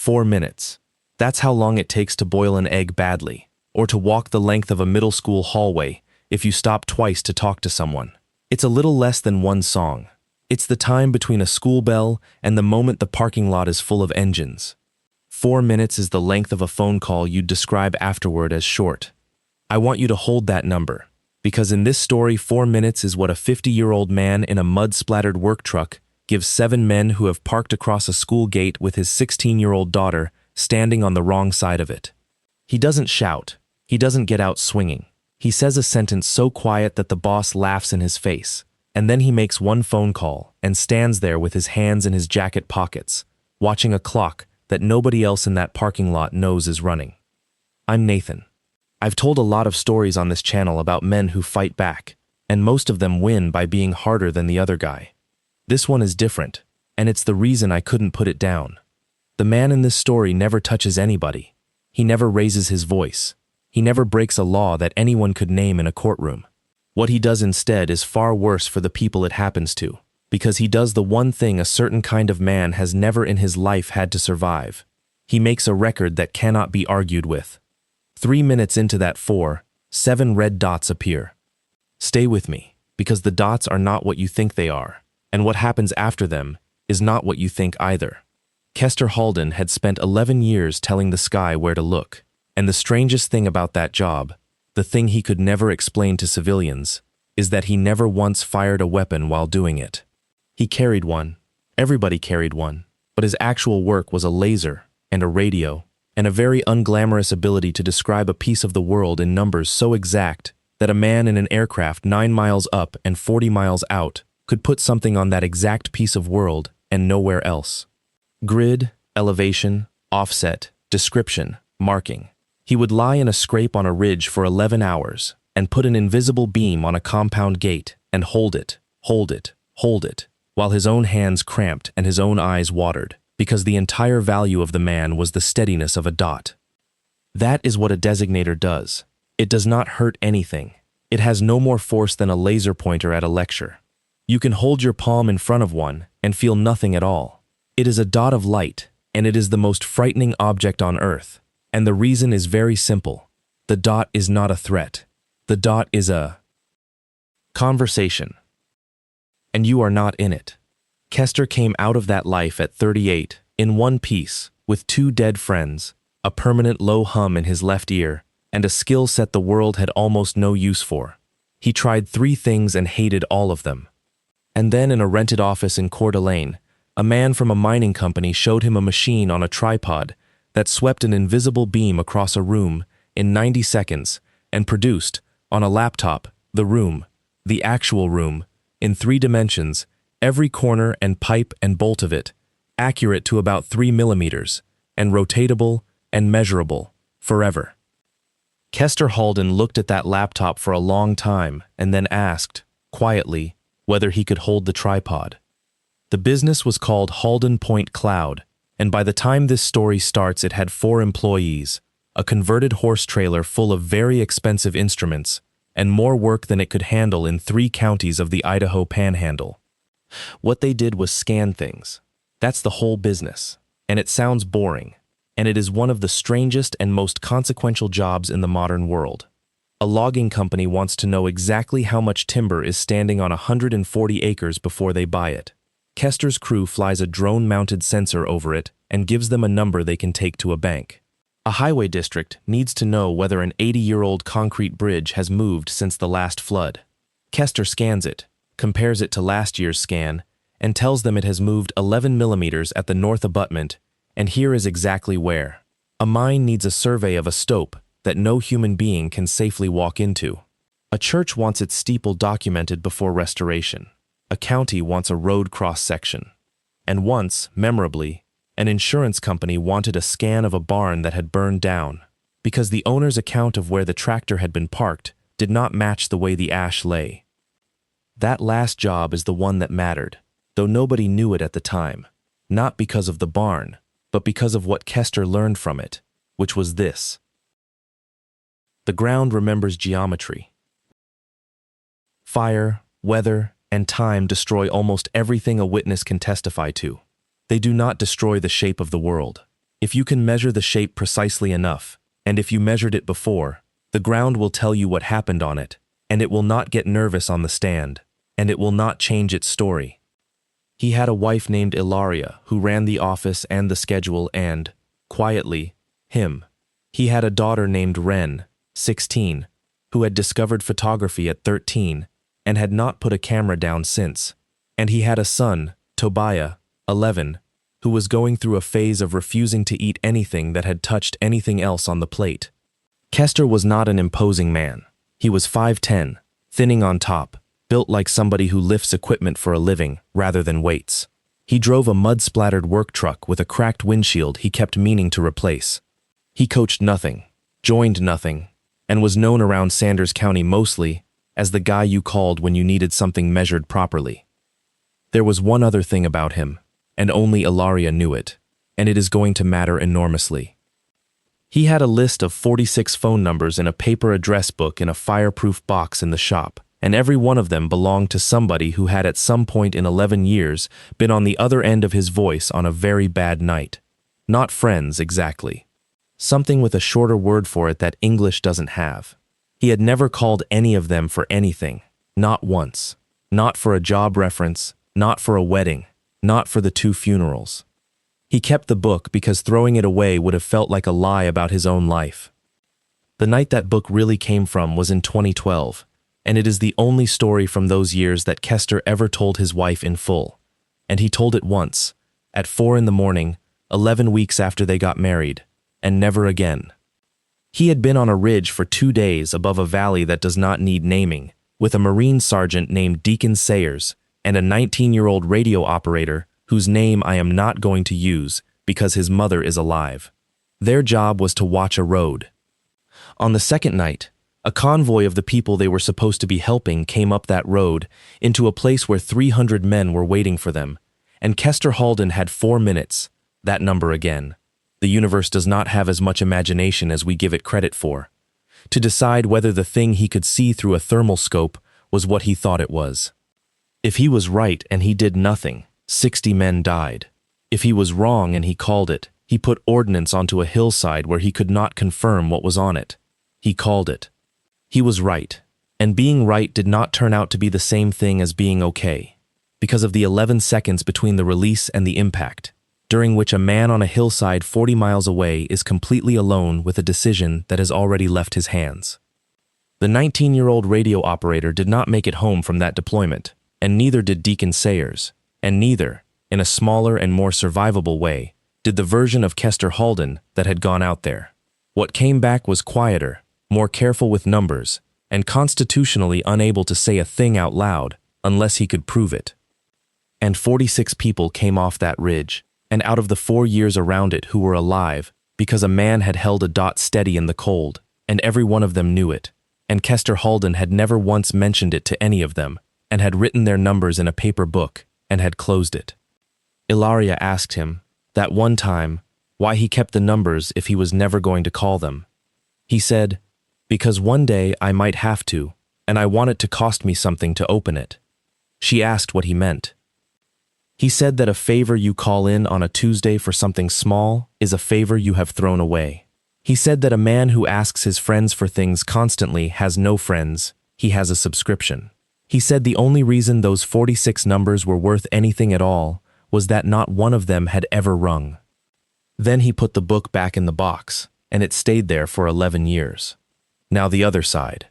4 minutes. That's how long it takes to boil an egg badly, or to walk the length of a middle school hallway if you stop twice to talk to someone. It's a little less than one song. It's the time between a school bell and the moment the parking lot is full of engines. 4 minutes is the length of a phone call you'd describe afterward as short. I want you to hold that number, because in this story, 4 minutes is what a 50-year-old man in a mud-splattered work truck gives 7 men who have parked across a school gate with his 16-year-old daughter standing on the wrong side of it. He doesn't shout. He doesn't get out swinging. He says a sentence so quiet that the boss laughs in his face, and then he makes one phone call and stands there with his hands in his jacket pockets, watching a clock that nobody else in that parking lot knows is running. I'm Nathan. I've told a lot of stories on this channel about men who fight back, and most of them win by being harder than the other guy. This one is different, and it's the reason I couldn't put it down. The man in this story never touches anybody. He never raises his voice. He never breaks a law that anyone could name in a courtroom. What he does instead is far worse for the people it happens to, because he does the one thing a certain kind of man has never in his life had to survive. He makes a record that cannot be argued with. 3 minutes into that 7 red dots appear. Stay with me, because the dots are not what you think they are, and what happens after them is not what you think either. Kester Halden had spent 11 years telling the sky where to look, and the strangest thing about that job, the thing he could never explain to civilians, is that he never once fired a weapon while doing it. He carried one. Everybody carried one, but his actual work was a laser and a radio and a very unglamorous ability to describe a piece of the world in numbers so exact that a man in an aircraft 9 miles up and 40 miles out could put something on that exact piece of world and nowhere else. Grid, elevation, offset, description, marking. He would lie in a scrape on a ridge for 11 hours and put an invisible beam on a compound gate and hold it, while his own hands cramped and his own eyes watered, because the entire value of the man was the steadiness of a dot. That is what a designator does. It does not hurt anything. It has no more force than a laser pointer at a lecture. You can hold your palm in front of one and feel nothing at all. It is a dot of light, and it is the most frightening object on Earth. And the reason is very simple. The dot is not a threat. The dot is a conversation. And you are not in it. Kester came out of that life at 38, in one piece, with 2 dead friends, a permanent low hum in his left ear, and a skill set the world had almost no use for. He tried 3 things and hated all of them. And then in a rented office in Coeur d'Alene, a man from a mining company showed him a machine on a tripod that swept an invisible beam across a room in 90 seconds and produced, on a laptop, the room, the actual room, in 3 dimensions, every corner and pipe and bolt of it, accurate to about 3 millimeters, and rotatable and measurable, forever. Kester Halden looked at that laptop for a long time and then asked, quietly, whether he could hold the tripod. The business was called Halden Point Cloud, and by the time this story starts it had 4 employees, a converted horse trailer full of very expensive instruments, and more work than it could handle in 3 counties of the Idaho Panhandle. What they did was scan things. That's the whole business, and it sounds boring, and it is one of the strangest and most consequential jobs in the modern world. A logging company wants to know exactly how much timber is standing on 140 acres before they buy it. Kester's crew flies a drone-mounted sensor over it and gives them a number they can take to a bank. A highway district needs to know whether an 80-year-old concrete bridge has moved since the last flood. Kester scans it, compares it to last year's scan, and tells them it has moved 11 millimeters at the north abutment, and here is exactly where. A mine needs a survey of a stope that no human being can safely walk into. A church wants its steeple documented before restoration. A county wants a road cross-section. And once, memorably, an insurance company wanted a scan of a barn that had burned down, because the owner's account of where the tractor had been parked did not match the way the ash lay. That last job is the one that mattered, though nobody knew it at the time, not because of the barn, but because of what Kester learned from it, which was this. The ground remembers geometry. Fire, weather, and time destroy almost everything a witness can testify to. They do not destroy the shape of the world. If you can measure the shape precisely enough, and if you measured it before, the ground will tell you what happened on it, and it will not get nervous on the stand, and it will not change its story. He had a wife named Ilaria who ran the office and the schedule and, quietly, him. He had a daughter named Ren, 16, who had discovered photography at 13 and had not put a camera down since. And he had a son, Tobiah, 11, who was going through a phase of refusing to eat anything that had touched anything else on the plate. Kester was not an imposing man. He was 5'10", thinning on top, built like somebody who lifts equipment for a living rather than weights. He drove a mud-splattered work truck with a cracked windshield he kept meaning to replace. He coached nothing, joined nothing, and was known around Sanders County mostly as the guy you called when you needed something measured properly. There was one other thing about him, and only Ilaria knew it, and it is going to matter enormously. He had a list of 46 phone numbers in a paper address book in a fireproof box in the shop, and every one of them belonged to somebody who had at some point in 11 years been on the other end of his voice on a very bad night. Not friends, exactly. Something with a shorter word for it that English doesn't have. He had never called any of them for anything, not once. Not for a job reference, not for a wedding, not for the 2 funerals. He kept the book because throwing it away would have felt like a lie about his own life. The night that book really came from was in 2012, and it is the only story from those years that Kester ever told his wife in full. And he told it once, at 4 a.m, 11 weeks after they got married, and never again. He had been on a ridge for 2 days above a valley that does not need naming, with a Marine sergeant named Deacon Sayers and a 19-year-old radio operator whose name I am not going to use because his mother is alive. Their job was to watch a road. On the second night, a convoy of the people they were supposed to be helping came up that road into a place where 300 men were waiting for them, and Kester Halden had 4 minutes, that number again. The universe does not have as much imagination as we give it credit for, to decide whether the thing he could see through a thermal scope was what he thought it was. If he was right and he did nothing, 60 men died. If he was wrong and he called it, he put ordnance onto a hillside where he could not confirm what was on it. He called it. He was right, and being right did not turn out to be the same thing as being okay, because of the 11 seconds between the release and the impact, during which a man on a hillside 40 miles away is completely alone with a decision that has already left his hands. The 19-year-old radio operator did not make it home from that deployment, and neither did Deacon Sayers, and neither, in a smaller and more survivable way, did the version of Kester Halden that had gone out there. What came back was quieter, more careful with numbers, and constitutionally unable to say a thing out loud unless he could prove it. And 46 people came off that ridge, and out of the 4 years around it who were alive, because a man had held a dot steady in the cold, and every one of them knew it, and Kester Halden had never once mentioned it to any of them, and had written their numbers in a paper book, and had closed it. Ilaria asked him, that one time, why he kept the numbers if he was never going to call them. He said, because one day I might have to, and I want it to cost me something to open it. She asked what he meant. He said that a favor you call in on a Tuesday for something small is a favor you have thrown away. He said that a man who asks his friends for things constantly has no friends, he has a subscription. He said the only reason those 46 numbers were worth anything at all was that not one of them had ever rung. Then he put the book back in the box, and it stayed there for 11 years. Now the other side.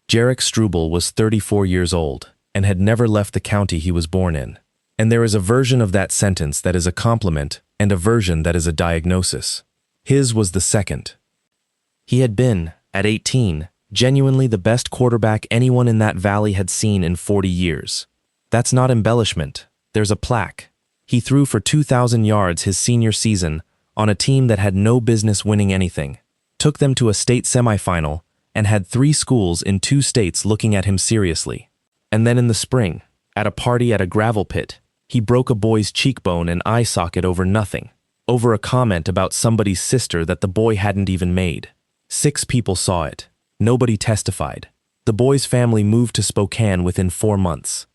Jarek Struble was 34 years old and had never left the county he was born in. And there is a version of that sentence that is a compliment and a version that is a diagnosis. His was the second. He had been, at 18, genuinely the best quarterback anyone in that valley had seen in 40 years. That's not embellishment. There's a plaque. He threw for 2,000 yards his senior season on a team that had no business winning anything, took them to a state semifinal, and had 3 schools in 2 states looking at him seriously. And then in the spring, at a party at a gravel pit, he broke a boy's cheekbone and eye socket over nothing, over a comment about somebody's sister that the boy hadn't even made. 6 people saw it. Nobody testified. The boy's family moved to Spokane within 4 months.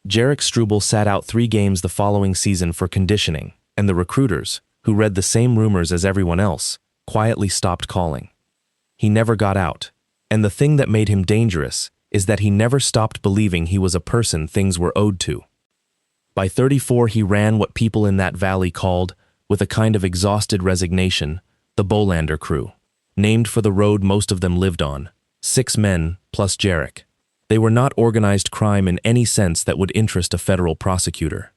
Jarek Struble sat out 3 games the following season for conditioning, and the recruiters, who read the same rumors as everyone else, quietly stopped calling. He never got out, and the thing that made him dangerous is that he never stopped believing he was a person things were owed to. By 34, he ran what people in that valley called, with a kind of exhausted resignation, the Bolander crew, named for the road most of them lived on, 6 men plus Jarek. They were not organized crime in any sense that would interest a federal prosecutor.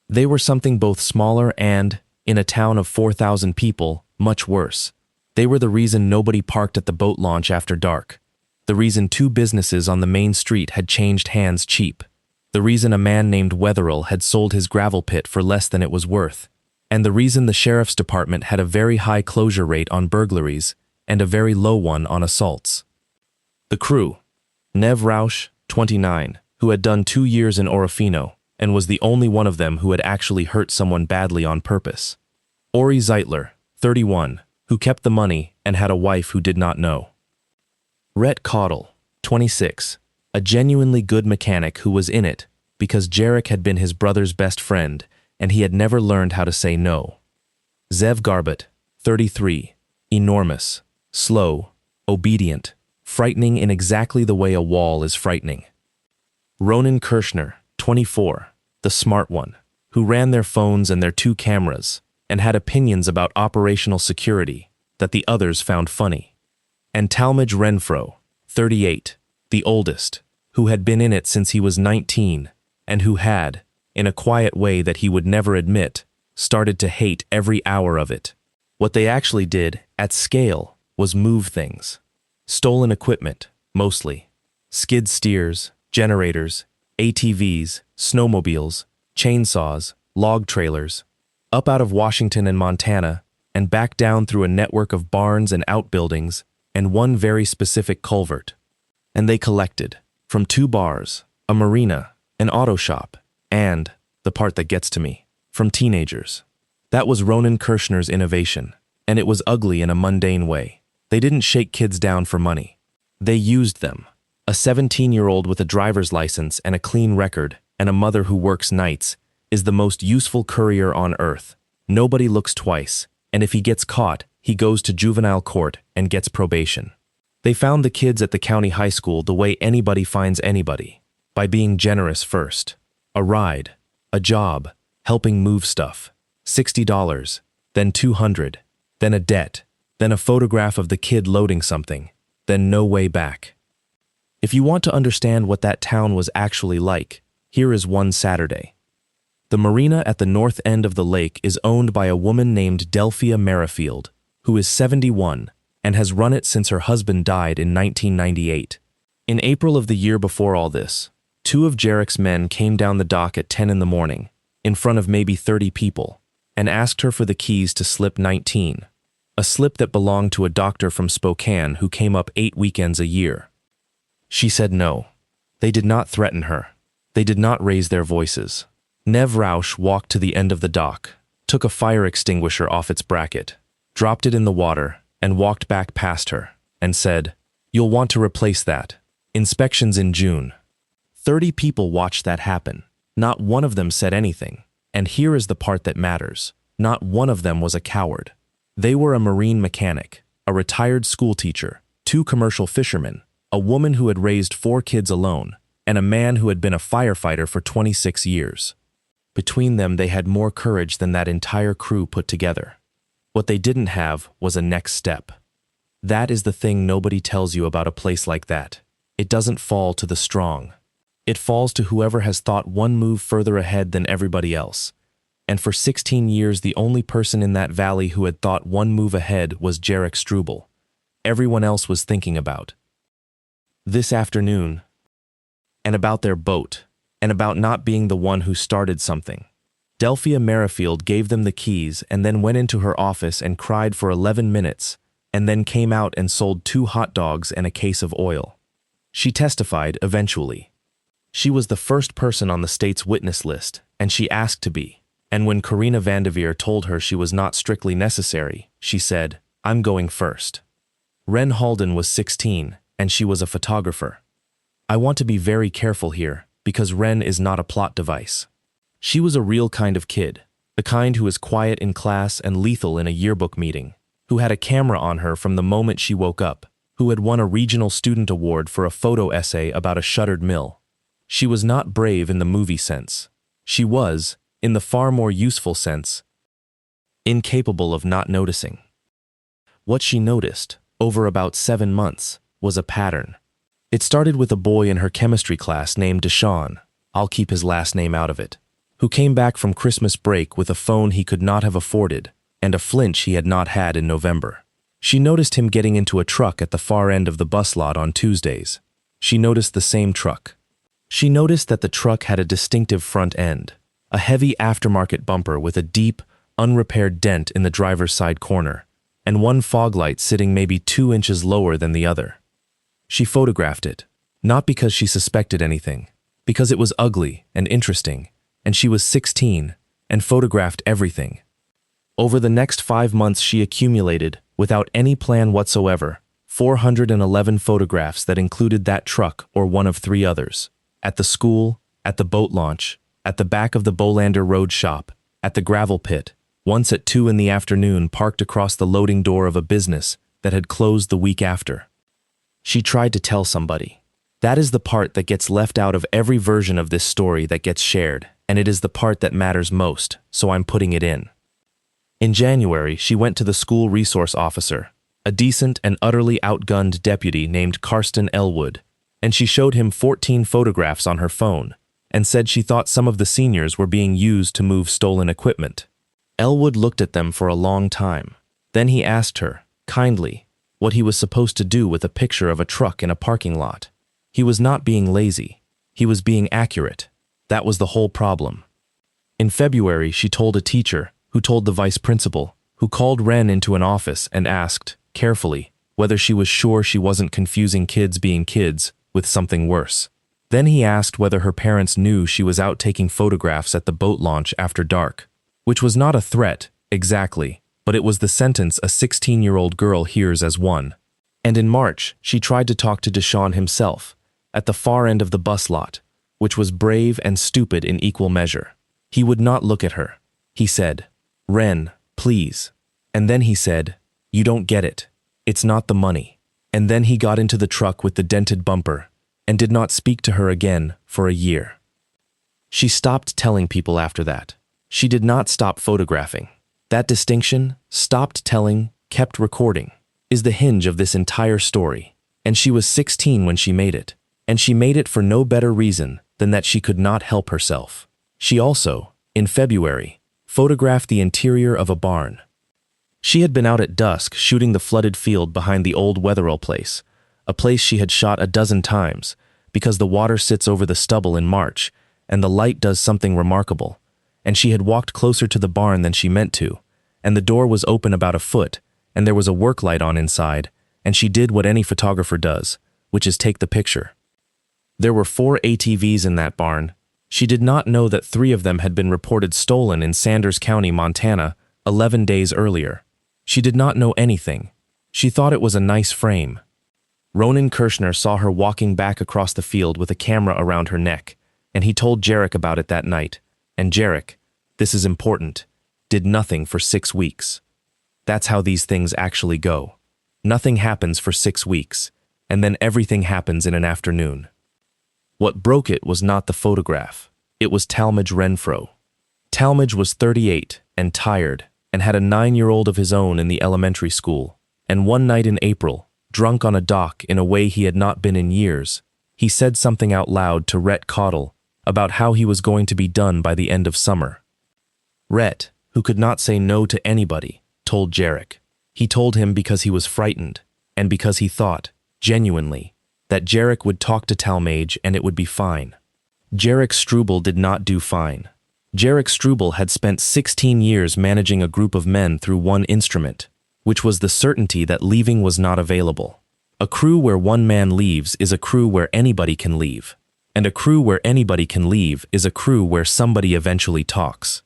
They were something both smaller and, in a town of 4,000 people, much worse. They were the reason nobody parked at the boat launch after dark. The reason 2 businesses on the main street had changed hands cheap. The reason a man named Wetherill had sold his gravel pit for less than it was worth. And the reason the sheriff's department had a very high closure rate on burglaries and a very low one on assaults. The crew. Nev Rausch, 29, who had done 2 years in Orofino and was the only one of them who had actually hurt someone badly on purpose. Ori Zeitler, 31, who kept the money and had a wife who did not know. Rhett Caudle, 26, a genuinely good mechanic who was in it because Jarek had been his brother's best friend and he had never learned how to say no. Zev Garbett, 33, enormous, slow, obedient, frightening in exactly the way a wall is frightening. Ronan Kirshner, 24, the smart one, who ran their phones and their 2 cameras and had opinions about operational security that the others found funny. And Talmadge Renfro, 38, the oldest, who had been in it since he was 19 and who had, in a quiet way that he would never admit, started to hate every hour of it. What they actually did, at scale, was move things. Stolen equipment, mostly. Skid steers, generators, ATVs, snowmobiles, chainsaws, log trailers, up out of Washington and Montana, and back down through a network of barns and outbuildings, and one very specific culvert. And they collected, from 2 bars, a marina, an auto shop, and, the part that gets to me, from teenagers. That was Ronan Kirshner's innovation, and it was ugly in a mundane way. They didn't shake kids down for money. They used them. A 17-year-old with a driver's license and a clean record, and a mother who works nights, is the most useful courier on earth. Nobody looks twice, and if he gets caught, he goes to juvenile court and gets probation. They found the kids at the county high school the way anybody finds anybody, by being generous first. A ride, a job, helping move stuff, $60, then $200, then a debt, then a photograph of the kid loading something, then no way back. If you want to understand what that town was actually like, here is one Saturday. The marina at the north end of the lake is owned by a woman named Delphia Merrifield, who is 71 and has run it since her husband died in 1998. In April of the year before all this, 2 of Jarek's men came down the dock at 10 in the morning, in front of maybe 30 people, and asked her for the keys to slip 19, a slip that belonged to a doctor from Spokane who came up 8 weekends a year. She said no. They did not threaten her. They did not raise their voices. Nev Rausch walked to the end of the dock, took a fire extinguisher off its bracket, dropped it in the water, and walked back past her, and said, "You'll want to replace that. Inspections in June." 30 people watched that happen. Not one of them said anything. And here is the part that matters. Not one of them was a coward. They were a marine mechanic, a retired school teacher, 2 commercial fishermen, a woman who had raised 4 kids alone, and a man who had been a firefighter for 26 years. Between them, they had more courage than that entire crew put together. What they didn't have was a next step. That is the thing nobody tells you about a place like that. It doesn't fall to the strong. It falls to whoever has thought one move further ahead than everybody else. And for 16 years, the only person in that valley who had thought one move ahead was Jarek Struble. Everyone else was thinking about this afternoon, and about their boat, and about not being the one who started something. Delphia Merrifield gave them the keys and then went into her office and cried for 11 minutes, and then came out and sold 2 hot dogs and a case of oil. She testified eventually. She was the first person on the state's witness list, and she asked to be. And when Karina Vandeveer told her she was not strictly necessary, she said, "I'm going first." Ren Halden was 16, and she was a photographer. I want to be very careful here, because Ren is not a plot device. She was a real kind of kid, the kind who is quiet in class and lethal in a yearbook meeting, who had a camera on her from the moment she woke up, who had won a regional student award for a photo essay about a shuttered mill. She was not brave in the movie sense. She was, in the far more useful sense, incapable of not noticing. What she noticed, over about 7 months, was a pattern. It started with a boy in her chemistry class named Deshaun, I'll keep his last name out of it, who came back from Christmas break with a phone he could not have afforded and a flinch he had not had in November. She noticed him getting into a truck at the far end of the bus lot on Tuesdays. She noticed the same truck. She noticed that the truck had a distinctive front end, a heavy aftermarket bumper with a deep, unrepaired dent in the driver's side corner, and one fog light sitting maybe 2 inches lower than the other. She photographed it, not because she suspected anything, because it was ugly and interesting, and she was 16 and photographed everything. Over the next 5 months she accumulated, without any plan whatsoever, 411 photographs that included that truck or one of 3 others. At the school, at the boat launch, at the back of the Bolander Road shop, at the gravel pit, once at 2 in the afternoon parked across the loading door of a business that had closed the week after. She tried to tell somebody. That is the part that gets left out of every version of this story that gets shared, and it is the part that matters most, so I'm putting it in. In January, she went to the school resource officer, a decent and utterly outgunned deputy named Karsten Elwood, and she showed him 14 photographs on her phone and said she thought some of the seniors were being used to move stolen equipment. Elwood looked at them for a long time. Then he asked her, kindly, what he was supposed to do with a picture of a truck in a parking lot. He was not being lazy. He was being accurate. That was the whole problem. In February, she told a teacher, who told the vice principal, who called Wren into an office and asked, carefully, whether she was sure she wasn't confusing kids being kids with something worse. Then he asked whether her parents knew she was out taking photographs at the boat launch after dark, which was not a threat, exactly, but it was the sentence a 16-year-old girl hears as one. And in March, she tried to talk to Deshaun himself, at the far end of the bus lot, which was brave and stupid in equal measure. He would not look at her. He said, Wren, please. And then he said, you don't get it. It's not the money. And then he got into the truck with the dented bumper and did not speak to her again for a year. She stopped telling people after that. She did not stop photographing. That distinction, stopped telling, kept recording, is the hinge of this entire story. And she was 16 when she made it. And she made it for no better reason than that she could not help herself. She also, in February, photographed the interior of a barn. She had been out at dusk shooting the flooded field behind the old Wetherell place, a place she had shot a dozen times, because the water sits over the stubble in March, and the light does something remarkable, and she had walked closer to the barn than she meant to, and the door was open about a foot, and there was a work light on inside, and she did what any photographer does, which is take the picture. There were 4 ATVs in that barn. She did not know that 3 of them had been reported stolen in Sanders County, Montana, 11 days earlier. She did not know anything. She thought it was a nice frame. Ronan Kirshner saw her walking back across the field with a camera around her neck, and he told Jarek about it that night. And Jarek, this is important, did nothing for 6 weeks. That's how these things actually go. Nothing happens for 6 weeks, and then everything happens in an afternoon. What broke it was not the photograph. It was Talmadge Renfro. Talmadge was 38 and tired and had a 9-year-old of his own in the elementary school. And one night in April, drunk on a dock in a way he had not been in years, he said something out loud to Rhett Cottle about how he was going to be done by the end of summer. Rhett, who could not say no to anybody, told Jarek. He told him because he was frightened and because he thought, genuinely, that Jarek would talk to Talmadge and it would be fine. Jarek Struble did not do fine. Jarek Struble had spent 16 years managing a group of men through one instrument, which was the certainty that leaving was not available. A crew where one man leaves is a crew where anybody can leave, and a crew where anybody can leave is a crew where somebody eventually talks.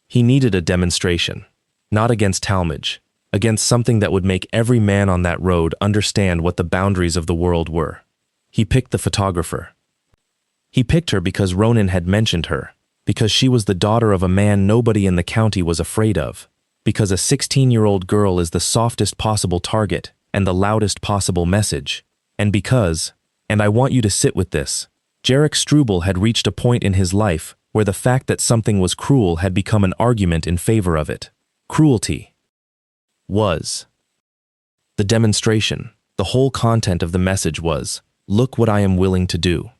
He needed a demonstration, not against Talmadge, against something that would make every man on that road understand what the boundaries of the world were. He picked the photographer. He picked her because Ronan had mentioned her, because she was the daughter of a man nobody in the county was afraid of, because a 16-year-old girl is the softest possible target and the loudest possible message, and because, and I want you to sit with this, Jarek Struble had reached a point in his life where the fact that something was cruel had become an argument in favor of it. Cruelty was the demonstration. The whole content of the message was, look what I am willing to do.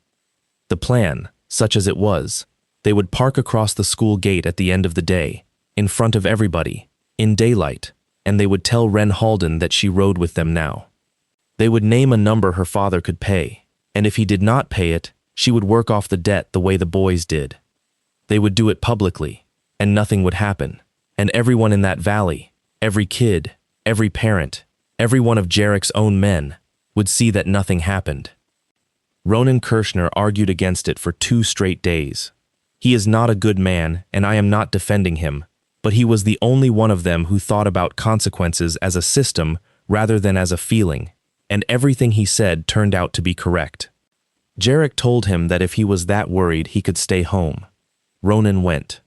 The plan, such as it was, they would park across the school gate at the end of the day, in front of everybody, in daylight, and they would tell Wren Halden that she rode with them now. They would name a number her father could pay, and if he did not pay it, she would work off the debt the way the boys did. They would do it publicly, and nothing would happen, and everyone in that valley, every kid, every parent, every one of Jarek's own men, would see that nothing happened. Ronan Kirshner argued against it for 2 straight days. He is not a good man, and I am not defending him, but he was the only one of them who thought about consequences as a system rather than as a feeling, and everything he said turned out to be correct. Jarek told him that if he was that worried, he could stay home. Ronan went.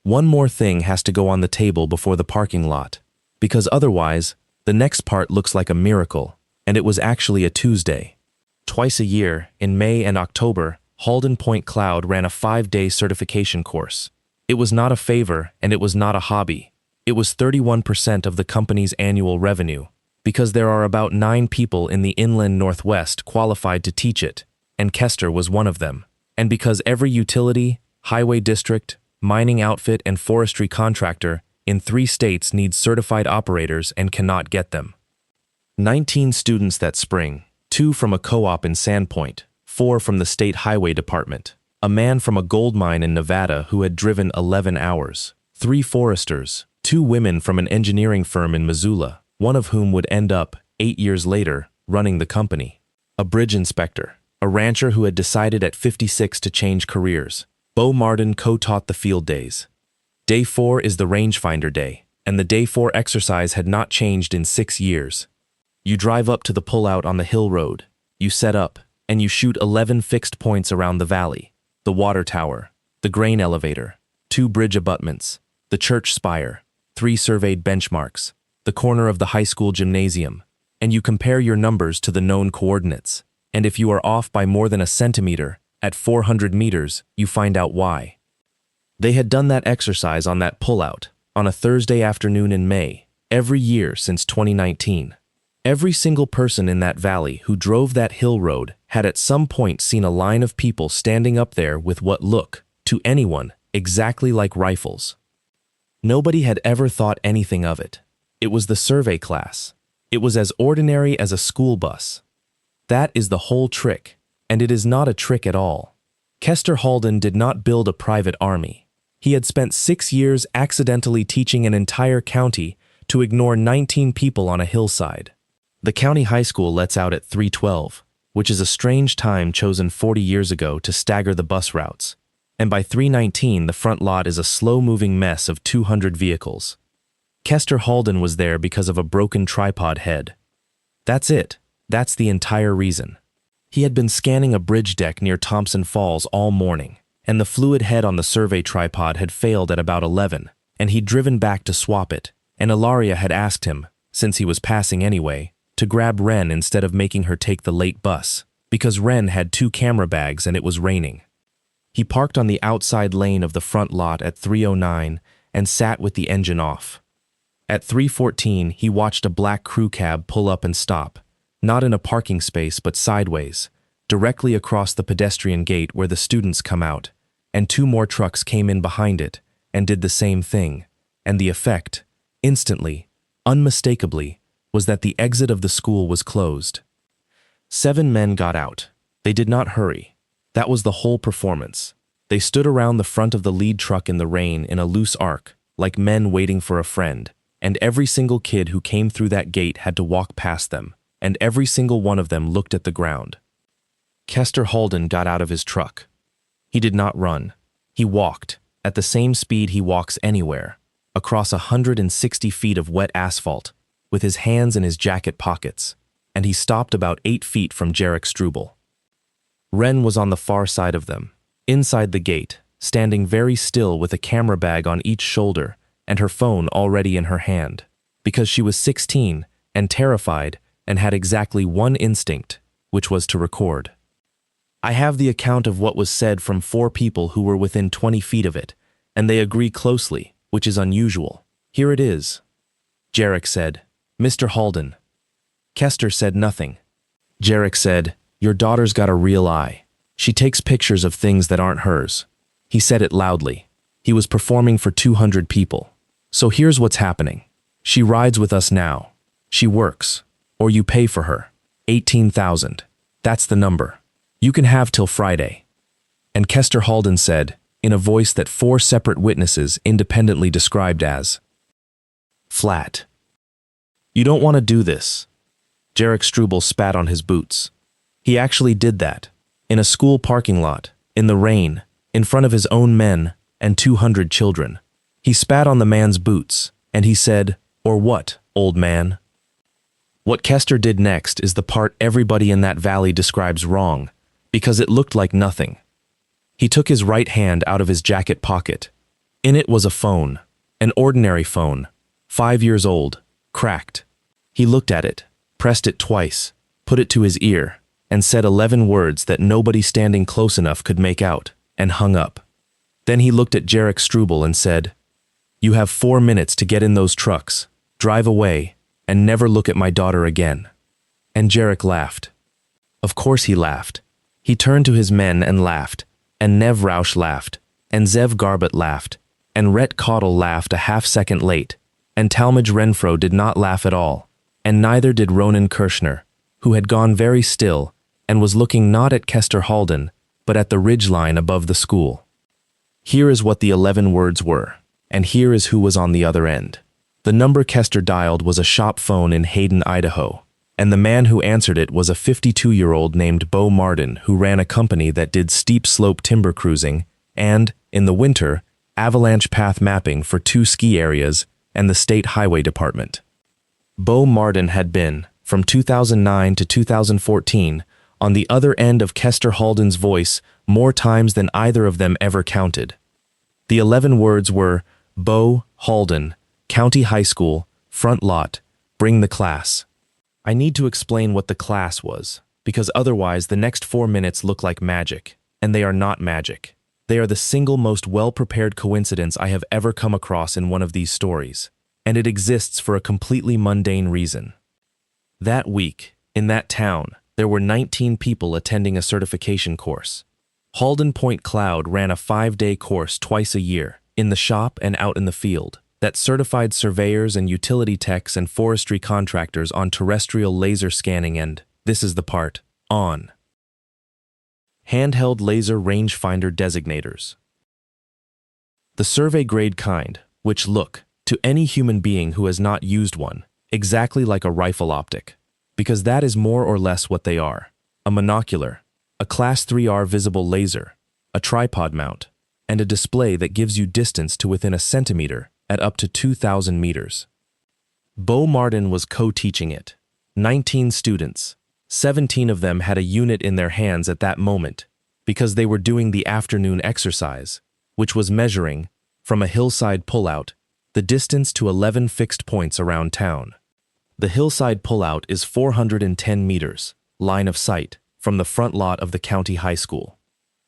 One more thing has to go on the table before the parking lot, because otherwise, the next part looks like a miracle, and it was actually a Tuesday. Twice a year, in May and October, Halden Point Cloud ran a 5-day certification course. It was not a favor, and it was not a hobby. It was 31% of the company's annual revenue, because there are about 9 people in the inland Northwest qualified to teach it, and Kester was one of them, and because every utility, highway district, mining outfit, and forestry contractor in 3 states needs certified operators and cannot get them. 19 students that spring, 2 from a co-op in Sandpoint, 4 from the state highway department, a man from a gold mine in Nevada who had driven 11 hours, 3 foresters, 2 women from an engineering firm in Missoula, one of whom would end up, 8 years later, running the company, a bridge inspector, a rancher who had decided at 56 to change careers. Bo Martin co-taught the field days. Day 4 is the rangefinder day, and the day 4 exercise had not changed in 6 years. You drive up to the pullout on the hill road, you set up, and you shoot 11 fixed points around the valley, the water tower, the grain elevator, 2 bridge abutments, the church spire, 3 surveyed benchmarks, the corner of the high school gymnasium, and you compare your numbers to the known coordinates. And if you are off by more than a centimeter, at 400 meters, you find out why. They had done that exercise on that pullout, on a Thursday afternoon in May, every year since 2019. Every single person in that valley who drove that hill road had at some point seen a line of people standing up there with what look, to anyone, exactly like rifles. Nobody had ever thought anything of it. It was the survey class. It was as ordinary as a school bus. That is the whole trick, and it is not a trick at all. Kester Halden did not build a private army. He had spent 6 years accidentally teaching an entire county to ignore 19 people on a hillside. The county high school lets out at 3:12, which is a strange time chosen 40 years ago to stagger the bus routes, and by 3:19 the front lot is a slow-moving mess of 200 vehicles. Kester Halden was there because of a broken tripod head. That's it. That's the entire reason. He had been scanning a bridge deck near Thompson Falls all morning, and the fluid head on the survey tripod had failed at about 11, and he'd driven back to swap it, and Ilaria had asked him, since he was passing anyway, to grab Wren instead of making her take the late bus, because Wren had 2 camera bags and it was raining. He parked on the outside lane of the front lot at 3:09 and sat with the engine off. At 3:14, he watched a black crew cab pull up and stop, not in a parking space but sideways, directly across the pedestrian gate where the students come out, and 2 more trucks came in behind it and did the same thing, and the effect, instantly, unmistakably, was that the exit of the school was closed. 7 men got out. They did not hurry. That was the whole performance. They stood around the front of the lead truck in the rain in a loose arc, like men waiting for a friend, and every single kid who came through that gate had to walk past them, and every single one of them looked at the ground. Kester Halden got out of his truck. He did not run. He walked, at the same speed he walks anywhere, across 160 feet of wet asphalt, with his hands in his jacket pockets, and he stopped about 8 feet from Jarek Struble. Wren was on the far side of them, inside the gate, standing very still with a camera bag on each shoulder and her phone already in her hand, because she was 16 and terrified and had exactly one instinct, which was to record. I have the account of what was said from 4 people who were within 20 feet of it, and they agree closely, which is unusual. Here it is. Jarek said, "Mr. Halden." Kester said nothing. Jarek said, "Your daughter's got a real eye. She takes pictures of things that aren't hers." He said it loudly. He was performing for 200 people. "So here's what's happening. She rides with us now. She works. Or you pay for her. 18,000. That's the number. You can have till Friday." And Kester Halden said, in a voice that 4 separate witnesses independently described as flat. "You don't want to do this." Jarek Struble spat on his boots. He actually did that. In a school parking lot, in the rain, in front of his own men and 200 children. He spat on the man's boots, and he said, "Or what, old man?" What Kester did next is the part everybody in that valley describes wrong, because it looked like nothing. He took his right hand out of his jacket pocket. In it was a phone, an ordinary phone, 5 years old, cracked. He looked at it, pressed it twice, put it to his ear, and said 11 words that nobody standing close enough could make out, and hung up. Then he looked at Jarek Struble and said, "You have 4 minutes to get in those trucks, drive away, and never look at my daughter again." And Jarek laughed. Of course he laughed. He turned to his men and laughed, and Nev Rausch laughed, and Zev Garbut laughed, and Rhett Caudle laughed a half-second late, and Talmadge Renfro did not laugh at all, and neither did Ronan Kirschner, who had gone very still and was looking not at Kester Halden, but at the ridgeline above the school. Here is what the 11 words were, and here is who was on the other end. The number Kester dialed was a shop phone in Hayden, Idaho, and the man who answered it was a 52-year-old named Bo Martin, who ran a company that did steep slope timber cruising and, in the winter, avalanche path mapping for 2 ski areas and the state highway department. Bo Martin had been, from 2009 to 2014, on the other end of Kester Halden's voice more times than either of them ever counted. The 11 words were, "Bo, Halden, County High School, front lot, bring the class." I need to explain what the class was, because otherwise the next 4 minutes look like magic, and they are not magic. They are the single most well-prepared coincidence I have ever come across in one of these stories, and it exists for a completely mundane reason. That week, in that town, there were 19 people attending a certification course. Halden Point Cloud ran a 5-day course twice a year, in the shop and out in the field, that certified surveyors and utility techs and forestry contractors on terrestrial laser scanning and, this is the part, on handheld laser rangefinder designators. The survey grade kind, which look, to any human being who has not used one, exactly like a rifle optic, because that is more or less what they are: a monocular, a Class 3R visible laser, a tripod mount, and a display that gives you distance to within a centimeter at up to 2,000 meters. Bo Martin was co-teaching it. 19 students, 17 of them had a unit in their hands at that moment because they were doing the afternoon exercise, which was measuring, from a hillside pullout, the distance to 11 fixed points around town. The hillside pullout is 410 meters, line of sight, from the front lot of the county high school.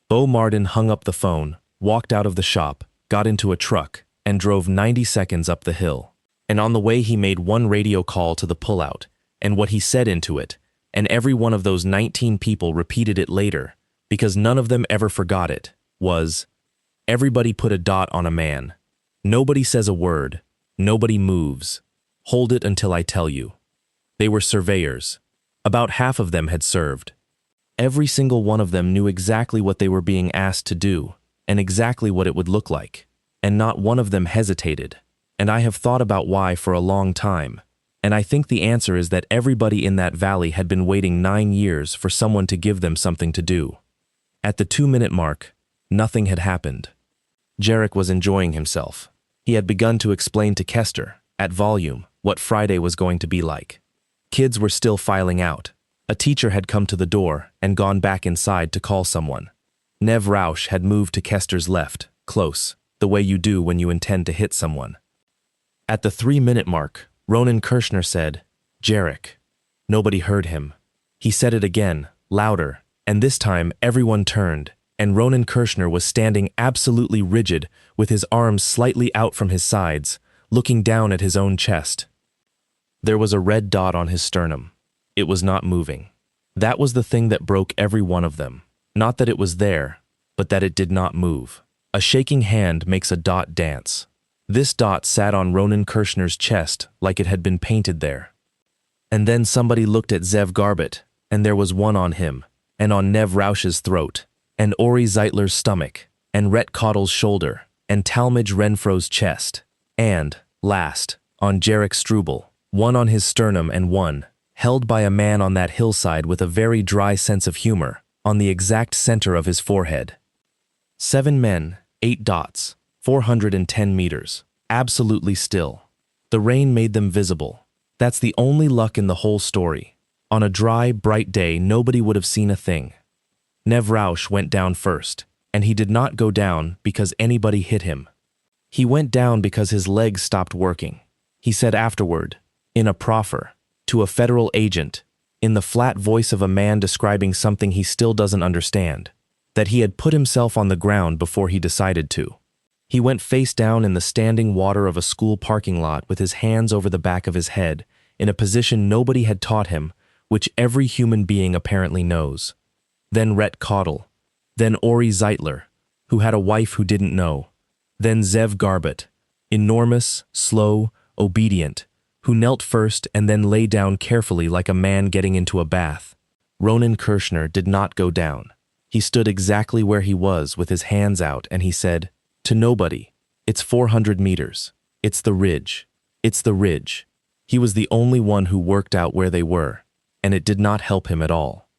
Bo Martin hung up the phone, walked out of the shop, got into a truck, and drove 90 seconds up the hill. And on the way he made one radio call to the pullout, and what he said into it, and every one of those 19 people repeated it later, because none of them ever forgot it, was, "Everybody put a dot on a man. Nobody says a word. Nobody moves. Hold it until I tell you." They were surveyors. About half of them had served. Every single one of them knew exactly what they were being asked to do, and exactly what it would look like. And not one of them hesitated, and I have thought about why for a long time, and I think the answer is that everybody in that valley had been waiting 9 years for someone to give them something to do. At the 2-minute mark, nothing had happened. Jarek was enjoying himself. He had begun to explain to Kester, at volume, what Friday was going to be like. Kids were still filing out. A teacher had come to the door and gone back inside to call someone. Nev Rausch had moved to Kester's left, close, the way you do when you intend to hit someone. At the 3-minute mark, Ronan Kirshner said, "Jarek." Nobody heard him. He said it again, louder, and this time everyone turned, and Ronan Kirshner was standing absolutely rigid with his arms slightly out from his sides, looking down at his own chest. There was a red dot on his sternum. It was not moving. That was the thing that broke every one of them. Not that it was there, but that it did not move. A shaking hand makes a dot dance. This dot sat on Ronan Kirshner's chest like it had been painted there. And then somebody looked at Zev Garbett, and there was one on him, and on Nev Rausch's throat, and Ori Zeitler's stomach, and Rhett Cottle's shoulder, and Talmadge Renfro's chest, and, last, on Jarek Struble, one on his sternum and one, held by a man on that hillside with a very dry sense of humor, on the exact center of his forehead. 7 men, 8 dots, 410 meters, absolutely still. The rain made them visible. That's the only luck in the whole story. On a dry, bright day, nobody would have seen a thing. Nev Rausch went down first, and he did not go down because anybody hit him. He went down because his legs stopped working. He said afterward, in a proffer, to a federal agent, in the flat voice of a man describing something he still doesn't understand, that he had put himself on the ground before he decided to. He went face down in the standing water of a school parking lot with his hands over the back of his head, in a position nobody had taught him, which every human being apparently knows. Then Rhett Cottle. Then Ori Zeitler, who had a wife who didn't know. Then Zev Garbett, enormous, slow, obedient, who knelt first and then lay down carefully like a man getting into a bath. Ronan Kirshner did not go down. He stood exactly where he was with his hands out, and he said, "To nobody, it's 400 meters. It's the ridge. It's the ridge." He was the only one who worked out where they were, and it did not help him at all.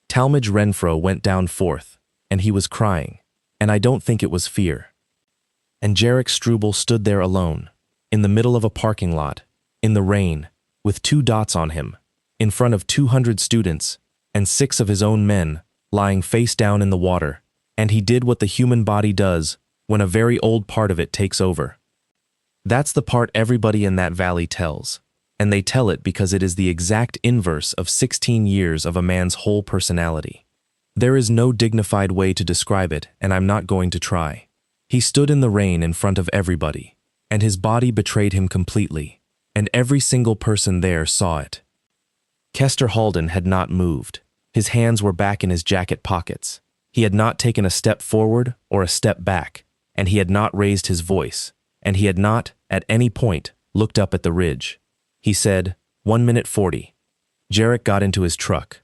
Talmadge Renfro went down fourth, and he was crying, and I don't think it was fear. And Jarek Struble stood there alone, in the middle of a parking lot, in the rain, with 2 dots on him, in front of 200 students, and 6 of his own men, lying face down in the water, and he did what the human body does when a very old part of it takes over. That's the part everybody in that valley tells, and they tell it because it is the exact inverse of 16 years of a man's whole personality. There is no dignified way to describe it, and I'm not going to try. He stood in the rain in front of everybody, and his body betrayed him completely, and every single person there saw it. Kester Halden had not moved. His hands were back in his jacket pockets. He had not taken a step forward or a step back, and he had not raised his voice, and he had not, at any point, looked up at the ridge. He said, 1 minute 40. Jarek got into his truck.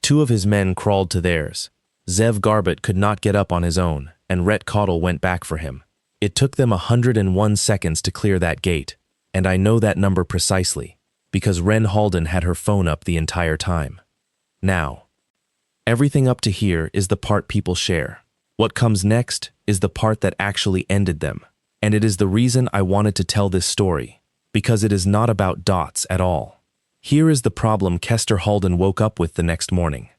2 of his men crawled to theirs. Zev Garbett could not get up on his own, and Rhett Cottle went back for him. It took them 101 seconds to clear that gate, and I know that number precisely, because Ren Halden had her phone up the entire time. Now, everything up to here is the part people share. What comes next is the part that actually ended them, and it is the reason I wanted to tell this story, because it is not about dots at all. Here is the problem Kester Halden woke up with the next morning.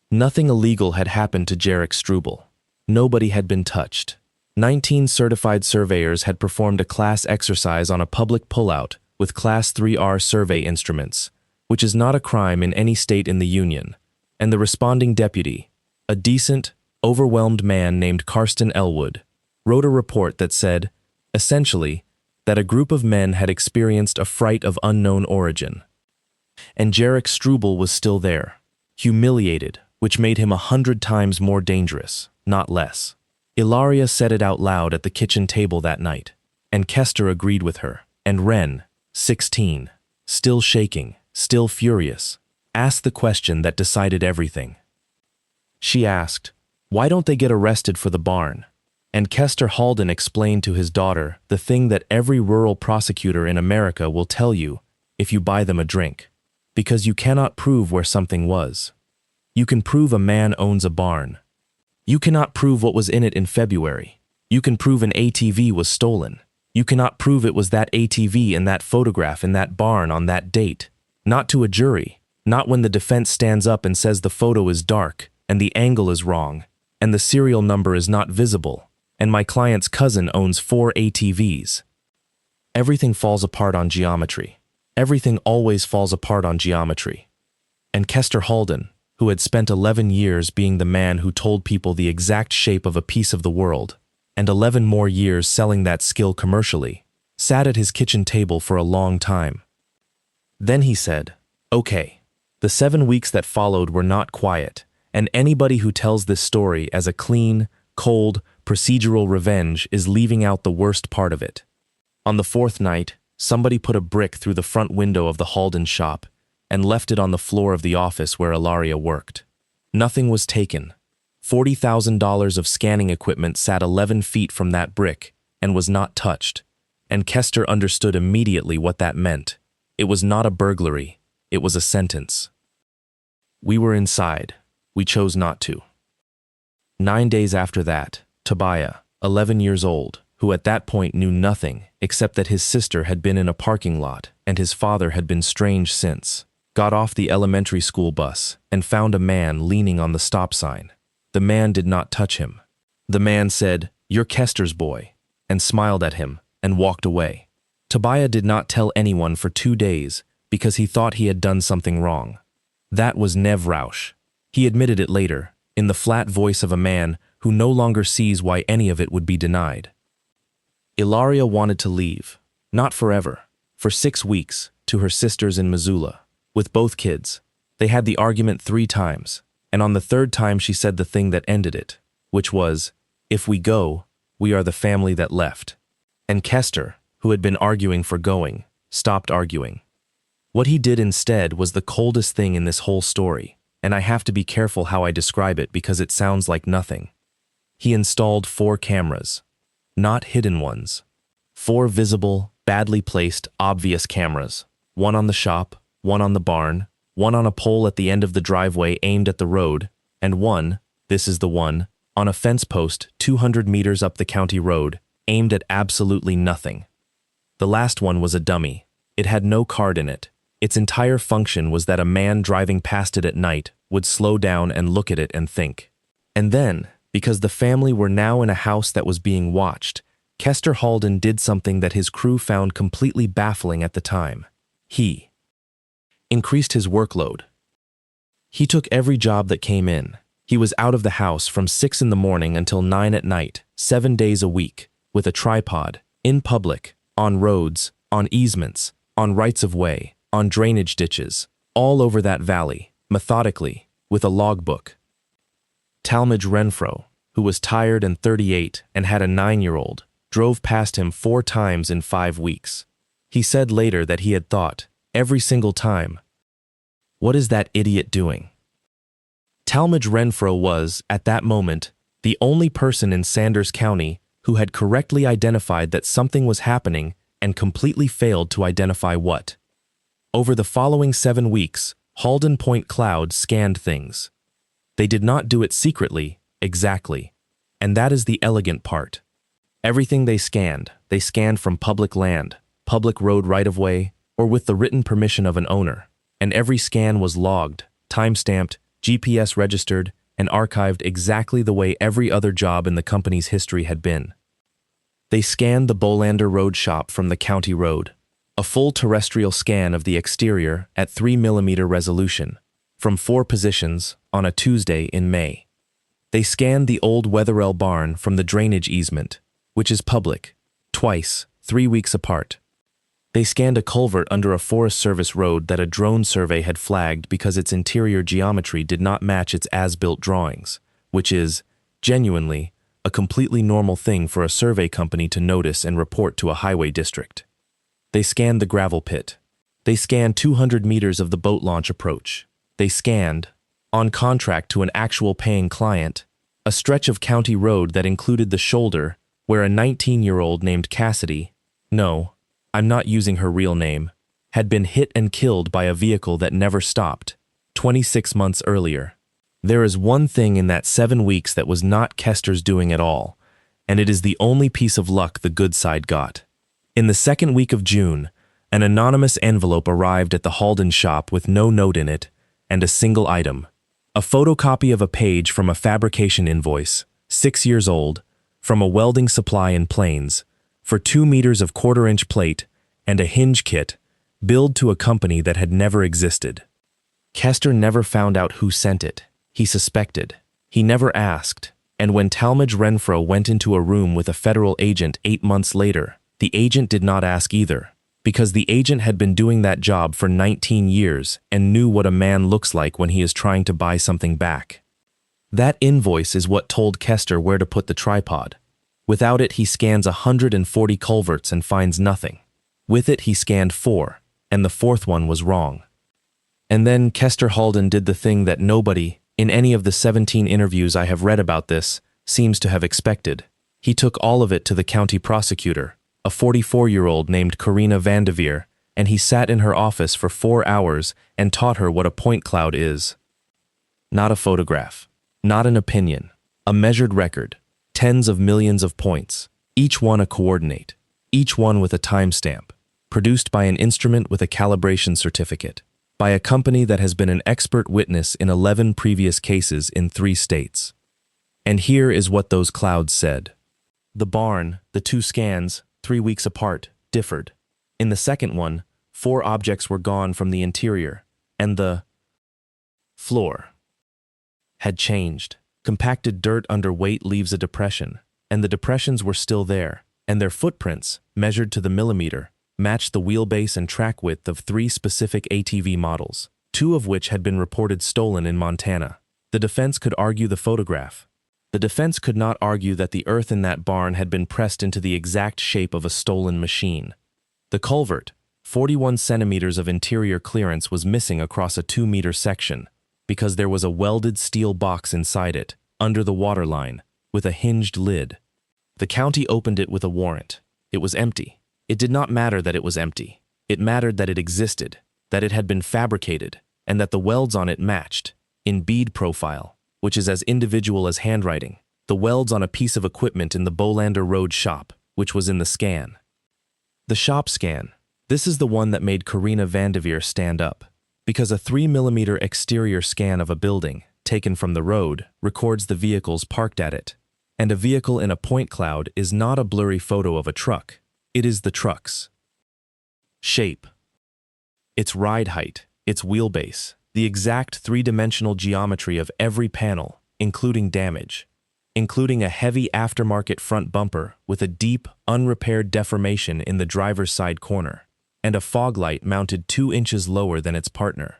Nothing illegal had happened to Jarek Struble. Nobody had been touched. 19 certified surveyors had performed a class exercise on a public pullout with Class 3R survey instruments, which is not a crime in any state in the Union, and the responding deputy, a decent, overwhelmed man named Karsten Elwood, wrote a report that said, essentially, that a group of men had experienced a fright of unknown origin. And Jarek Struble was still there, humiliated, which made him 100 times more dangerous, not less. Ilaria said it out loud at the kitchen table that night, and Kester agreed with her, and Ren, 16, still shaking, still furious, asked the question that decided everything. She asked, "Why don't they get arrested for the barn?" And Kester Halden explained to his daughter the thing that every rural prosecutor in America will tell you if you buy them a drink, because you cannot prove where something was. You can prove a man owns a barn. You cannot prove what was in it in February. You can prove an ATV was stolen. You cannot prove it was that ATV in that photograph in that barn on that date. Not to a jury, not when the defense stands up and says the photo is dark and the angle is wrong, and the serial number is not visible, and my client's cousin owns 4 ATVs. Everything falls apart on geometry. Everything always falls apart on geometry. And Kester Halden, who had spent 11 years being the man who told people the exact shape of a piece of the world, and 11 more years selling that skill commercially, sat at his kitchen table for a long time. Then he said, "Okay, the 7 weeks that followed were not quiet, and anybody who tells this story as a clean, cold, procedural revenge is leaving out the worst part of it. On the 4th night, somebody put a brick through the front window of the Halden shop and left it on the floor of the office where Ilaria worked. Nothing was taken. $40,000 of scanning equipment sat 11 feet from that brick and was not touched, and Kester understood immediately what that meant. It was not a burglary, it was a sentence. We were inside. We chose not to. 9 days after that, Tobiah, 11 years old, who at that point knew nothing except that his sister had been in a parking lot and his father had been strange since, got off the elementary school bus and found a man leaning on the stop sign. The man did not touch him. The man said, "You're Kester's boy," and smiled at him and walked away. Tobiah did not tell anyone for 2 days because he thought he had done something wrong. That was Nev Rausch. He admitted it later, in the flat voice of a man who no longer sees why any of it would be denied. Ilaria wanted to leave, not forever, for 6 weeks, to her sisters in Missoula, with both kids. They had the argument 3 times, and on the 3rd time she said the thing that ended it, which was, "If we go, we are the family that left." And Kester, who had been arguing for going, stopped arguing. What he did instead was the coldest thing in this whole story, and I have to be careful how I describe it because it sounds like nothing. He installed 4 cameras, not hidden ones. 4 visible, badly placed, obvious cameras, one on the shop, one on the barn, one on a pole at the end of the driveway aimed at the road, and one, this is the one, on a fence post 200 meters up the county road, aimed at absolutely nothing. The last one was a dummy. It had no card in it. Its entire function was that a man driving past it at night would slow down and look at it and think. And then, because the family were now in a house that was being watched, Kester Halden did something that his crew found completely baffling at the time. He increased his workload. He took every job that came in. He was out of the house from 6 in the morning until 9 at night, 7 days a week, with a tripod, in public, on roads, on easements, on rights-of-way, on drainage ditches, all over that valley, methodically, with a logbook. Talmadge Renfro, who was tired and 38 and had a 9-year-old, drove past him 4 times in 5 weeks. He said later that he had thought, every single time, "What is that idiot doing?" Talmadge Renfro was, at that moment, the only person in Sanders County who had correctly identified that something was happening and completely failed to identify what. Over the following 7 weeks, Halden Point Cloud scanned things. They did not do it secretly, exactly, and that is the elegant part. Everything they scanned from public land, public road right-of-way, or with the written permission of an owner, and every scan was logged, time-stamped, GPS registered, and archived exactly the way every other job in the company's history had been. They scanned the Bolander Road shop from the county road, a full terrestrial scan of the exterior at 3mm resolution, from 4 positions on a Tuesday in May. They scanned the old Wetherell barn from the drainage easement, which is public, twice, 3 weeks apart. They scanned a culvert under a Forest Service road that a drone survey had flagged because its interior geometry did not match its as-built drawings, which is, genuinely, a completely normal thing for a survey company to notice and report to a highway district. They scanned the gravel pit. They scanned 200 meters of the boat launch approach. They scanned, on contract to an actual paying client, a stretch of county road that included the shoulder where a 19-year-old named Cassidy, no, I'm not using her real name, had been hit and killed by a vehicle that never stopped, 26 months earlier. There is one thing in that 7 weeks that was not Kester's doing at all, and it is the only piece of luck the good side got. In the 2nd week of June, an anonymous envelope arrived at the Halden shop with no note in it and a single item, A photocopy of a page from a fabrication invoice, 6 years old, from a welding supply in Plains, for 2 meters of quarter-inch plate and a hinge kit, billed to a company that had never existed. Kester never found out who sent it. He suspected. He never asked. And when Talmadge Renfro went into a room with a federal agent 8 months later, the agent did not ask either, because the agent had been doing that job for 19 years and knew what a man looks like when he is trying to buy something back. That invoice is what told Kester where to put the tripod. Without it, he scans 140 culverts and finds nothing. With it, he scanned 4, and the 4th one was wrong. And then Kester Halden did the thing that nobody, in any of the 17 interviews I have read about this, seems to have expected. He took all of it to the county prosecutor, a 44-year-old named Corina Vandeveer, and he sat in her office for 4 hours and taught her what a point cloud is. Not a photograph, not an opinion, a measured record, tens of millions of points, each one a coordinate, each one with a timestamp, produced by an instrument with a calibration certificate, by a company that has been an expert witness in 11 previous cases in 3 states. And here is what those clouds said. The barn, the 2 scans, 3 weeks apart, differed. In the second one, 4 objects were gone from the interior, and the floor had changed. Compacted dirt under weight leaves a depression, and the depressions were still there, and their footprints, measured to the millimeter, matched the wheelbase and track width of 3 specific ATV models, 2 of which had been reported stolen in Montana. The defense could argue the photograph. The defense could not argue that the earth in that barn had been pressed into the exact shape of a stolen machine. The culvert, 41 centimeters of interior clearance, was missing across a 2-meter section because there was a welded steel box inside it, under the waterline, with a hinged lid. The county opened it with a warrant. It was empty. It did not matter that it was empty. It mattered that it existed, that it had been fabricated, and that the welds on it matched, in bead profile, which is as individual as handwriting, the welds on a piece of equipment in the Bolander Road shop, which was in the scan. The shop scan. This is the one that made Corina Vandeveer stand up, because a 3mm exterior scan of a building, taken from the road, records the vehicles parked at it. And a vehicle in a point cloud is not a blurry photo of a truck. It is the truck's shape, its ride height, its wheelbase, the exact 3-dimensional geometry of every panel, including damage, including a heavy aftermarket front bumper with a deep, unrepaired deformation in the driver's side corner, and a fog light mounted 2 inches lower than its partner.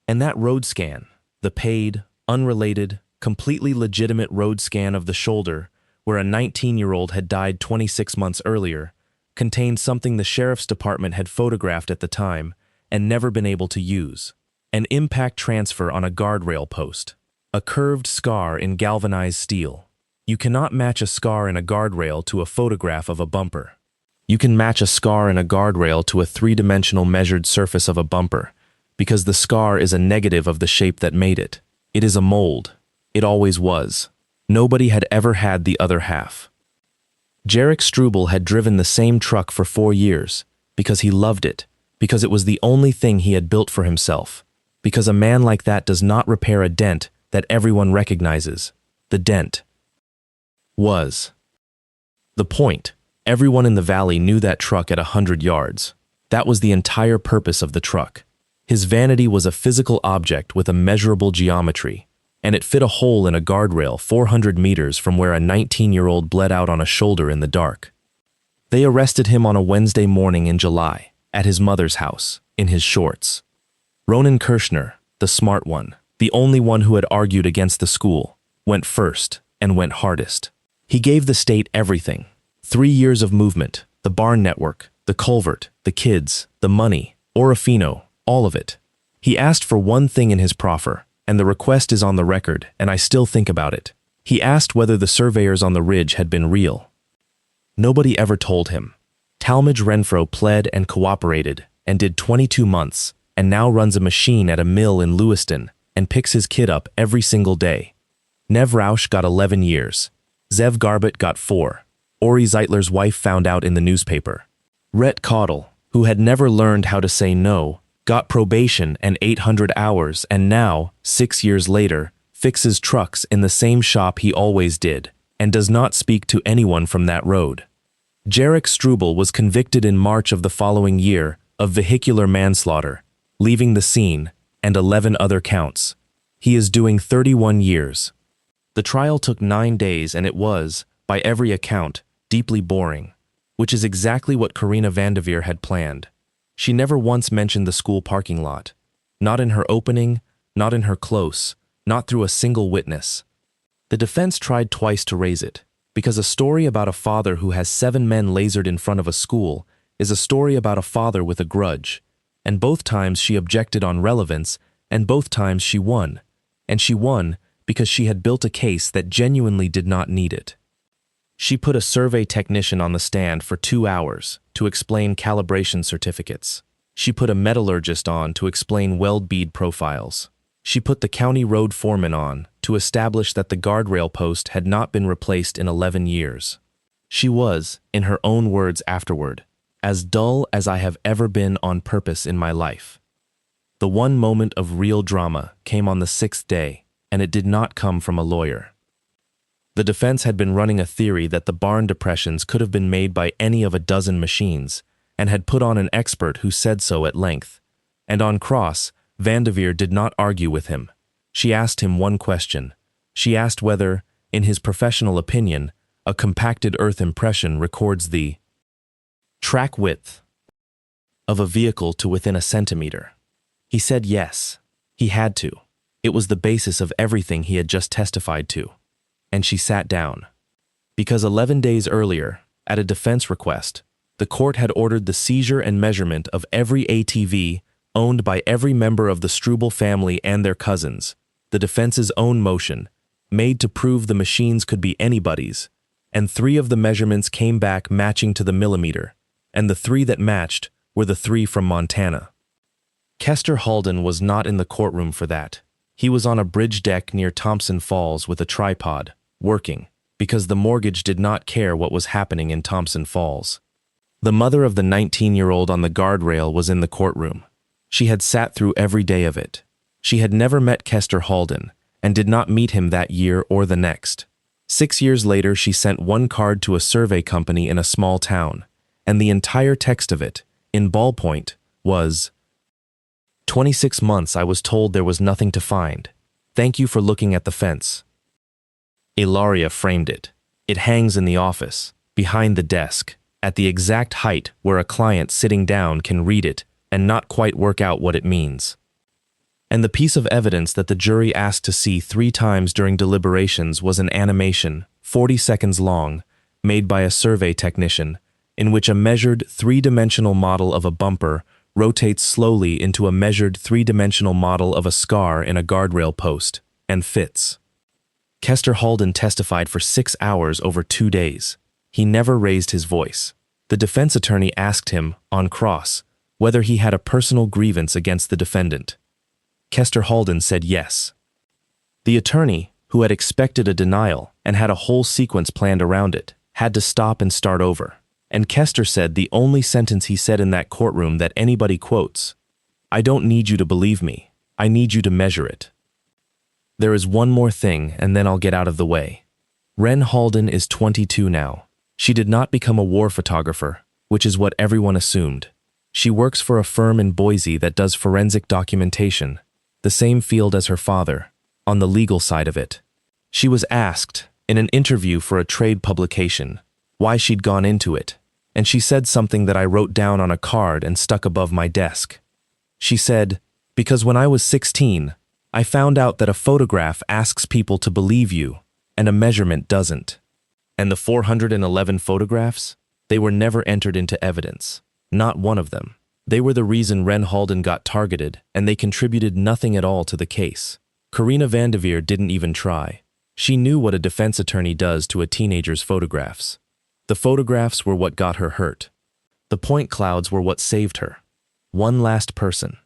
And that road scan, the paid, unrelated, completely legitimate road scan of the shoulder, where a 19-year-old had died 26 months earlier, contained something the sheriff's department had photographed at the time and never been able to use. An impact transfer on a guardrail post. A curved scar in galvanized steel. You cannot match a scar in a guardrail to a photograph of a bumper. You can match a scar in a guardrail to a 3-dimensional measured surface of a bumper, because the scar is a negative of the shape that made it. It is a mold. It always was. Nobody had ever had the other half. Jarek Struble had driven the same truck for 4 years, because he loved it, because it was the only thing he had built for himself, because a man like that does not repair a dent that everyone recognizes. The dent was the point. Everyone in the valley knew that truck at 100 yards. That was the entire purpose of the truck. His vanity was a physical object with a measurable geometry, and it fit a hole in a guardrail 400 meters from where a 19-year-old bled out on a shoulder in the dark. They arrested him on a Wednesday morning in July, at his mother's house, in his shorts. Ronan Kirshner, the smart one, the only one who had argued against the school, went first and went hardest. He gave the state everything. 3 years of movement, the barn network, the culvert, the kids, the money, Orofino, all of it. He asked for one thing in his proffer, and the request is on the record, and I still think about it. He asked whether the surveyors on the ridge had been real. Nobody ever told him. Talmadge Renfro pled and cooperated, and did 22 months, and now runs a machine at a mill in Lewiston, and picks his kid up every single day. Nev Rausch got 11 years. Zev Garbett got 4. Ori Zeitler's wife found out in the newspaper. Rhett Caudle, who had never learned how to say no, got probation and 800 hours, and now, 6 years later, fixes trucks in the same shop he always did, and does not speak to anyone from that road. Jarek Struble was convicted in March of the following year of vehicular manslaughter, leaving the scene, and 11 other counts. He is doing 31 years. The trial took 9 days, and it was, by every account, deeply boring, which is exactly what Karina Vanderveer had planned. She never once mentioned the school parking lot. Not in her opening, not in her close, not through a single witness. The defense tried twice to raise it, because a story about a father who has 7 men lasered in front of a school is a story about a father with a grudge, and both times she objected on relevance, and both times she won. And she won because she had built a case that genuinely did not need it. She put a survey technician on the stand for 2 hours to explain calibration certificates. She put a metallurgist on to explain weld bead profiles. She put the county road foreman on to establish that the guardrail post had not been replaced in 11 years. She was, in her own words afterward, as dull as I have ever been on purpose in my life. The one moment of real drama came on the 6th day, and it did not come from a lawyer. The defense had been running a theory that the barn depressions could have been made by any of a dozen machines, and had put on an expert who said so at length. And on cross, Vanderveer did not argue with him. She asked him one question. She asked whether, in his professional opinion, a compacted earth impression records the track width of a vehicle to within a centimeter. He said yes. He had to. It was the basis of everything he had just testified to. And she sat down. Because 11 days earlier, at a defense request, the court had ordered the seizure and measurement of every ATV owned by every member of the Struble family and their cousins, the defense's own motion, made to prove the machines could be anybody's, and 3 of the measurements came back matching to the millimeter, and the 3 that matched were the 3 from Montana. Kester Halden was not in the courtroom for that. He was on a bridge deck near Thompson Falls with a tripod, working, because the mortgage did not care what was happening in Thompson Falls. The mother of the 19-year-old on the guardrail was in the courtroom. She had sat through every day of it. She had never met Kester Halden, and did not meet him that year or the next. 6 years later, she sent one card to a survey company in a small town, and the entire text of it, in ballpoint, was, 26 months I was told there was nothing to find. Thank you for looking at the fence. Ilaria framed it. It hangs in the office, behind the desk, at the exact height where a client sitting down can read it and not quite work out what it means. And the piece of evidence that the jury asked to see 3 times during deliberations was an animation, 40 seconds long, made by a survey technician, in which a measured 3-dimensional model of a bumper rotates slowly into a measured 3-dimensional model of a scar in a guardrail post, and fits. Kester Halden testified for 6 hours over 2 days. He never raised his voice. The defense attorney asked him, on cross, whether he had a personal grievance against the defendant. Kester Halden said yes. The attorney, who had expected a denial and had a whole sequence planned around it, had to stop and start over. And Kester said the only sentence he said in that courtroom that anybody quotes, "I don't need you to believe me. I need you to measure it." There is one more thing, and then I'll get out of the way. Ren Halden is 22 now. She did not become a war photographer, which is what everyone assumed. She works for a firm in Boise that does forensic documentation, the same field as her father, on the legal side of it. She was asked, in an interview for a trade publication, why she'd gone into it, and she said something that I wrote down on a card and stuck above my desk. She said, "Because when I was 16, I found out that a photograph asks people to believe you, and a measurement doesn't." And the 411 photographs? They were never entered into evidence. Not one of them. They were the reason Ren Halden got targeted, and they contributed nothing at all to the case. Karina Vanderveer didn't even try. She knew what a defense attorney does to a teenager's photographs. The photographs were what got her hurt. The point clouds were what saved her. One last person.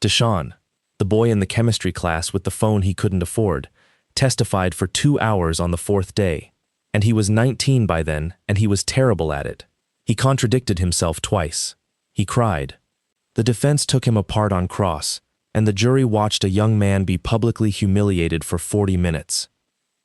Deshaun, the boy in the chemistry class with the phone he couldn't afford, testified for 2 hours on the 4th day. And he was 19 by then, and he was terrible at it. He contradicted himself twice. He cried. The defense took him apart on cross, and the jury watched a young man be publicly humiliated for 40 minutes.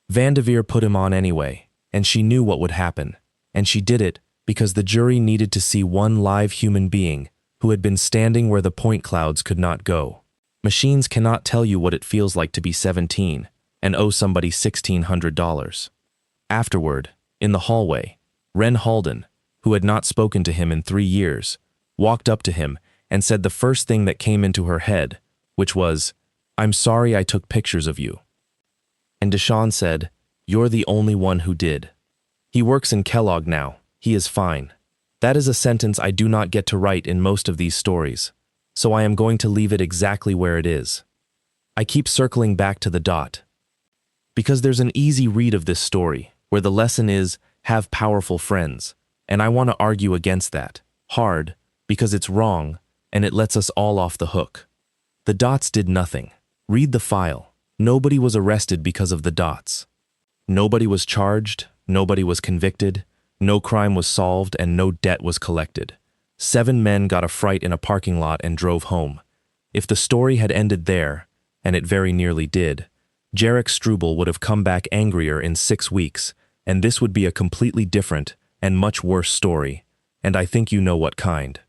Vanderveer put him on anyway, and she knew what would happen, and she did it because the jury needed to see one live human being who had been standing where the point clouds could not go. Machines cannot tell you what it feels like to be 17 and owe somebody $1,600. Afterward, in the hallway, Ren Halden, who had not spoken to him in 3 years, walked up to him and said the first thing that came into her head, which was, "I'm sorry I took pictures of you." And Deshawn said, "You're the only one who did. He works in Kellogg now. He is fine." That is a sentence I do not get to write in most of these stories, so I am going to leave it exactly where it is. I keep circling back to the dot, because there's an easy read of this story where the lesson is, have powerful friends, and I want to argue against that, hard, because it's wrong, and it lets us all off the hook. The dots did nothing. Read the file. Nobody was arrested because of the dots. Nobody was charged, nobody was convicted, no crime was solved, and no debt was collected. 7 men got a fright in a parking lot and drove home. If the story had ended there, and it very nearly did, Jarek Struble would have come back angrier in 6 weeks, and this would be a completely different and much worse story, and I think you know what kind.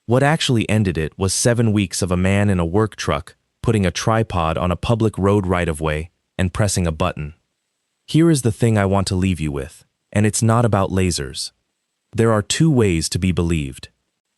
What actually ended it was 7 weeks of a man in a work truck putting a tripod on a public road right-of-way and pressing a button. Here is the thing I want to leave you with, and it's not about lasers. There are 2 ways to be believed.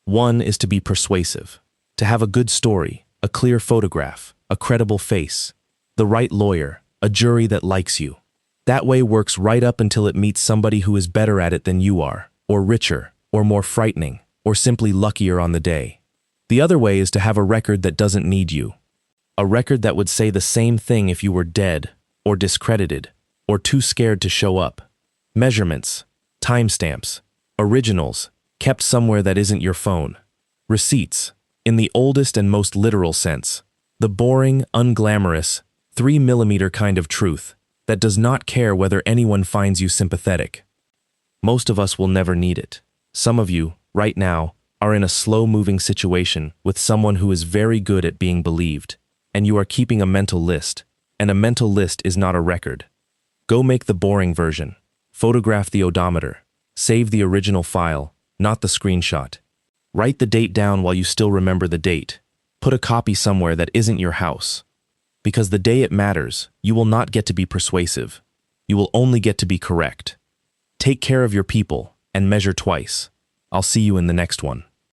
One is to be persuasive, to have a good story, a clear photograph, a credible face, the right lawyer, a jury that likes you. That way works right up until it meets somebody who is better at it than you are, or richer, or more frightening, or simply luckier on the day. The other way is to have a record that doesn't need you. A record that would say the same thing if you were dead, or discredited, or too scared to show up. Measurements, timestamps, originals, kept somewhere that isn't your phone. Receipts, in the oldest and most literal sense. The boring, unglamorous, 3mm kind of truth that does not care whether anyone finds you sympathetic. Most of us will never need it. Some of you, right now, are in a slow-moving situation with someone who is very good at being believed, and you are keeping a mental list, and a mental list is not a record. Go make the boring version. Photograph the odometer. Save the original file, not the screenshot. Write the date down while you still remember the date. Put a copy somewhere that isn't your house. Because the day it matters, you will not get to be persuasive. You will only get to be correct. Take care of your people and measure twice. I'll see you in the next one.